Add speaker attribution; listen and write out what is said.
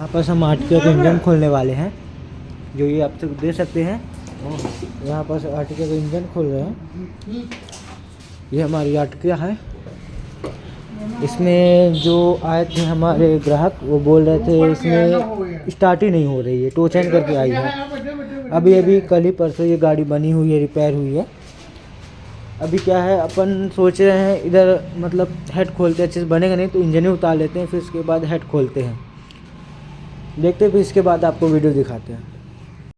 Speaker 1: यहाँ पर हम आर्टिका का इंजन खोलने वाले हैं, जो ये आप तक दे सकते हैं। यहाँ पर आर्टिका का इंजन खोल रहे हैं। ये हमारी आर्टिका है। इसमें जो आए थे हमारे ग्राहक, वो बोल रहे थे इसमें स्टार्ट ही नहीं हो रही है, टोचन करके आई है। अभी कल ही परसों ये गाड़ी बनी हुई है, रिपेयर हुई है। अभी क्या है, अपन सोच रहे हैं इधर मतलब हेड खोलते हैं, अच्छे से बनेगा नहीं तो इंजन ही उतार लेते हैं, फिर उसके बाद हेड खोलते हैं। देखते हैं, फिर इसके बाद आपको वीडियो दिखाते हैं।